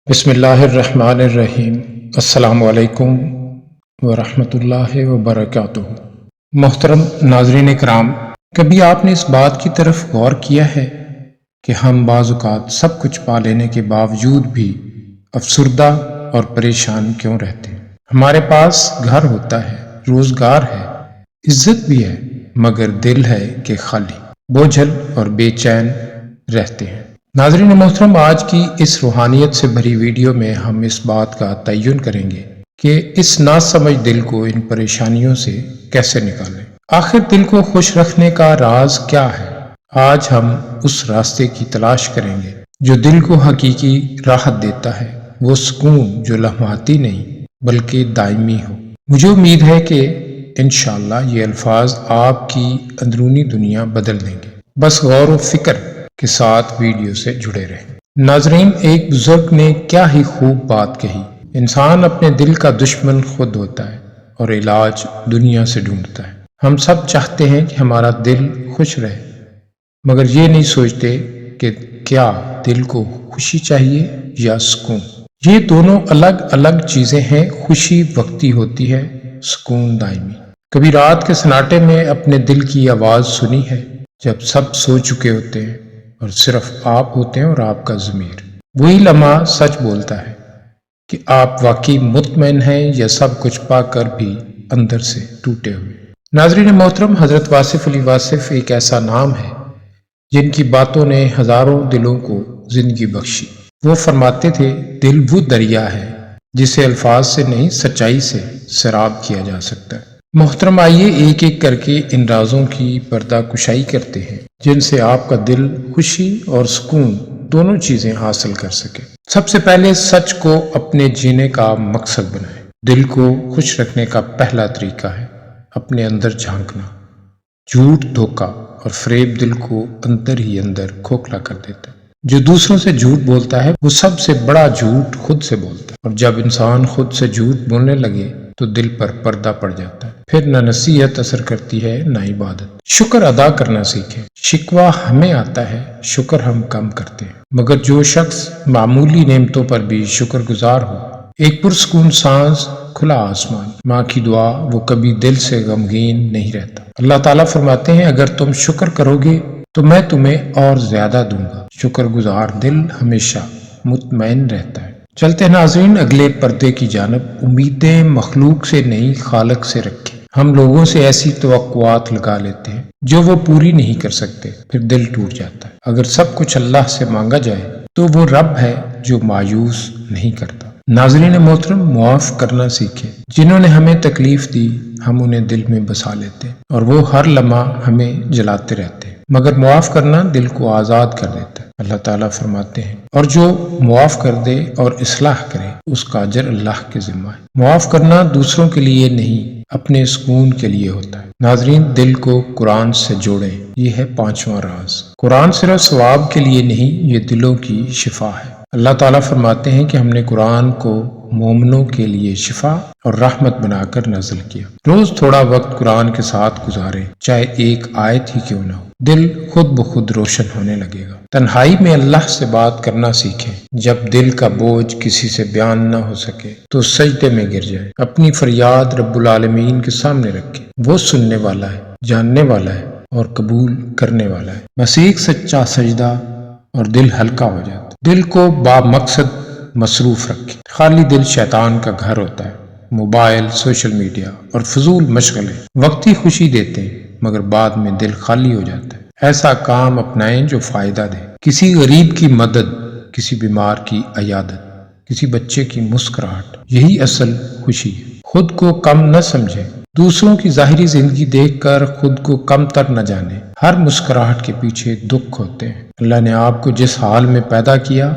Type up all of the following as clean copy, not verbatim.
بسم اللہ الرحمن الرحیم۔ السلام علیکم ورحمۃ اللہ وبرکاتہ۔ محترم ناظرین کرام، کبھی آپ نے اس بات کی طرف غور کیا ہے کہ ہم بعض اوقات سب کچھ پا لینے کے باوجود بھی افسردہ اور پریشان کیوں رہتے ہیں؟ ہمارے پاس گھر ہوتا ہے، روزگار ہے، عزت بھی ہے، مگر دل ہے کہ خالی، بوجھل اور بے چین رہتے ہیں۔ ناظرین محترم، آج کی اس روحانیت سے بھری ویڈیو میں ہم اس بات کا تعین کریں گے کہ اس ناسمجھ دل کو ان پریشانیوں سے کیسے نکالیں۔ آخر دل کو خوش رکھنے کا راز کیا ہے؟ آج ہم اس راستے کی تلاش کریں گے جو دل کو حقیقی راحت دیتا ہے، وہ سکون جو لمحاتی نہیں بلکہ دائمی ہو۔ مجھے امید ہے کہ انشاءاللہ یہ الفاظ آپ کی اندرونی دنیا بدل دیں گے۔ بس غور و فکر کے ساتھ ویڈیو سے جڑے رہیں۔ ناظرین، ایک بزرگ نے کیا ہی خوب بات کہی، انسان اپنے دل کا دشمن خود ہوتا ہے اور علاج دنیا سے ڈھونڈتا ہے۔ ہم سب چاہتے ہیں کہ ہمارا دل خوش رہے، مگر یہ نہیں سوچتے کہ کیا دل کو خوشی چاہیے یا سکون۔ یہ دونوں الگ الگ چیزیں ہیں۔ خوشی وقتی ہوتی ہے، سکون دائمی۔ کبھی رات کے سناٹے میں اپنے دل کی آواز سنی ہے جب سب سو چکے ہوتے ہیں اور صرف آپ ہوتے ہیں اور آپ کا ضمیر؟ وہی لمحہ سچ بولتا ہے کہ آپ واقعی مطمئن ہیں یا سب کچھ پا کر بھی اندر سے ٹوٹے ہوئے۔ ناظرین محترم، حضرت واصف علی واصف ایک ایسا نام ہے جن کی باتوں نے ہزاروں دلوں کو زندگی بخشی۔ وہ فرماتے تھے، دل وہ دریا ہے جسے الفاظ سے نہیں سچائی سے سیراب کیا جا سکتا ہے۔ محترم، آئیے ایک ایک کر کے ان رازوں کی پردہ کشائی کرتے ہیں جن سے آپ کا دل خوشی اور سکون دونوں چیزیں حاصل کر سکے۔ سب سے پہلے سچ کو اپنے جینے کا مقصد بنائیں۔ دل کو خوش رکھنے کا پہلا طریقہ ہے اپنے اندر جھانکنا۔ جھوٹ، دھوکہ اور فریب دل کو اندر ہی اندر کھوکھلا کر دیتا ہے۔ جو دوسروں سے جھوٹ بولتا ہے وہ سب سے بڑا جھوٹ خود سے بولتا ہے، اور جب انسان خود سے جھوٹ بولنے لگے تو دل پر پردہ پڑ جاتا ہے۔ پھر نہ نصیحت اثر کرتی ہے نہ عبادت۔ شکر ادا کرنا سیکھیں۔ شکوہ ہمیں آتا ہے، شکر ہم کم کرتے ہیں۔ مگر جو شخص معمولی نعمتوں پر بھی شکر گزار ہو، ایک پرسکون سانس، کھلا آسمان، ماں کی دعا، وہ کبھی دل سے غمگین نہیں رہتا۔ اللہ تعالیٰ فرماتے ہیں، اگر تم شکر کرو گے تو میں تمہیں اور زیادہ دوں گا۔ شکر گزار دل ہمیشہ مطمئن رہتا ہے۔ چلتے ہیں ناظرین اگلے پردے کی جانب۔ امیدیں مخلوق سے نہیں، خالق سے رکھیں۔ ہم لوگوں سے ایسی توقعات لگا لیتے ہیں جو وہ پوری نہیں کر سکتے، پھر دل ٹوٹ جاتا ہے۔ اگر سب کچھ اللہ سے مانگا جائے تو وہ رب ہے جو مایوس نہیں کرتا۔ ناظرین محترم، معاف کرنا سیکھیں۔ جنہوں نے ہمیں تکلیف دی ہم انہیں دل میں بسا لیتے ہیں اور وہ ہر لمحہ ہمیں جلاتے رہتے ہیں، مگر معاف کرنا دل کو آزاد کر دیتا ہے۔ اللہ تعالیٰ فرماتے ہیں، اور جو معاف کر دے اور اصلاح کرے اس کا اجر اللہ کے ذمہ ہے۔ معاف کرنا دوسروں کے لیے نہیں، اپنے سکون کے لیے ہوتا ہے۔ ناظرین، دل کو قرآن سے جوڑیں، یہ ہے پانچواں راز۔ قرآن صرف ثواب کے لیے نہیں، یہ دلوں کی شفا ہے۔ اللہ تعالیٰ فرماتے ہیں کہ ہم نے قرآن کو مومنوں کے لیے شفا اور رحمت بنا کر نازل کیا۔ روز تھوڑا وقت قرآن کے ساتھ گزاریں، چاہے ایک آیت ہی کیوں نہ ہو۔ دل خود بخود روشن ہونے لگے گا۔ تنہائی میں اللہ سے بات کرنا سیکھیں۔ جب دل کا بوجھ کسی سے بیان نہ ہو سکے تو سجدے میں گر جائیں، اپنی فریاد رب العالمین کے سامنے رکھیں۔ وہ سننے والا ہے، جاننے والا ہے اور قبول کرنے والا ہے۔ بس ایک سچا سجدہ اور دل ہلکا ہو جاتا ہے۔ دل کو با مقصد مصروف رکھیں۔ خالی دل شیطان کا گھر ہوتا ہے۔ موبائل، سوشل میڈیا اور فضول مشغلے وقتی خوشی دیتے ہیں، مگر بعد میں دل خالی ہو جاتا ہے۔ ایسا کام اپنائیں جو فائدہ دے۔ کسی غریب کی مدد، کسی بیمار کی عیادت، کسی بچے کی مسکراہٹ، یہی اصل خوشی ہے۔ خود کو کم نہ سمجھیں۔ دوسروں کی ظاہری زندگی دیکھ کر خود کو کم تر نہ جانیں۔ ہر مسکراہٹ کے پیچھے دکھ ہوتے ہیں۔ اللہ نے آپ کو جس حال میں پیدا کیا،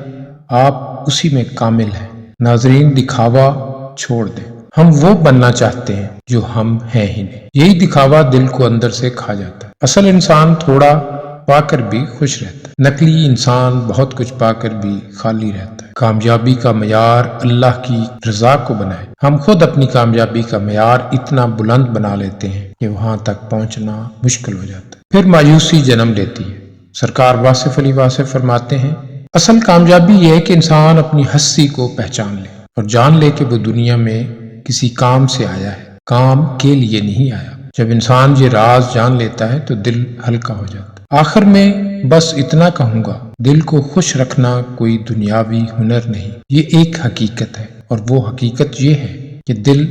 آپ اسی میں کامل ہیں۔ ناظرین، دکھاوا چھوڑ دیں۔ ہم وہ بننا چاہتے ہیں جو ہم ہیں ہی نہیں۔ یہی دکھاوا دل کو اندر سے کھا جاتا ہے۔ اصل انسان تھوڑا پا کر بھی خوش رہتا ہے، نقلی انسان بہت کچھ پا کر بھی خالی رہتا ہے۔ کامیابی کا معیار اللہ کی رضا کو بنائے۔ ہم خود اپنی کامیابی کا معیار اتنا بلند بنا لیتے ہیں کہ وہاں تک پہنچنا مشکل ہو جاتا ہے، پھر مایوسی جنم لیتی ہے۔ سرکار واصف علی واصف فرماتے ہیں، اصل کامیابی یہ ہے کہ انسان اپنی ہستی کو پہچان لے اور جان لے کہ وہ دنیا میں کسی کام سے آیا ہے، کام کے لیے نہیں آیا۔ جب انسان یہ راز جان لیتا ہے تو دل ہلکا ہو جاتا ہے۔ آخر میں بس اتنا کہوں گا، دل کو خوش رکھنا کوئی دنیاوی ہنر نہیں، یہ ایک حقیقت ہے، اور وہ حقیقت یہ ہے کہ دل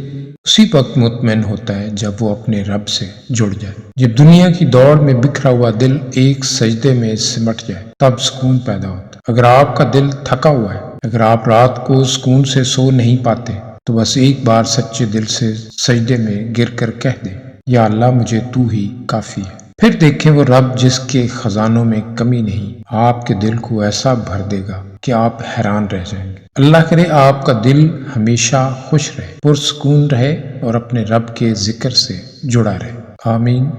اسی وقت مطمئن ہوتا ہے جب وہ اپنے رب سے جڑ جائے۔ جب دنیا کی دوڑ میں بکھرا ہوا دل ایک سجدے میں سمٹ جائے تب سکون پیدا ہوتا ہے۔ اگر آپ کا دل تھکا ہوا ہے، اگر آپ رات کو سکون سے سو نہیں پاتے، تو بس ایک بار سچے دل سے سجدے میں گر کر کہہ دیں، یا اللہ مجھے تو ہی کافی ہے۔ پھر دیکھیں وہ رب جس کے خزانوں میں کمی نہیں، آپ کے دل کو ایسا بھر دے گا کہ آپ حیران رہ جائیں گے۔ اللہ کرے آپ کا دل ہمیشہ خوش رہے، پرسکون رہے اور اپنے رب کے ذکر سے جڑا رہے۔ آمین۔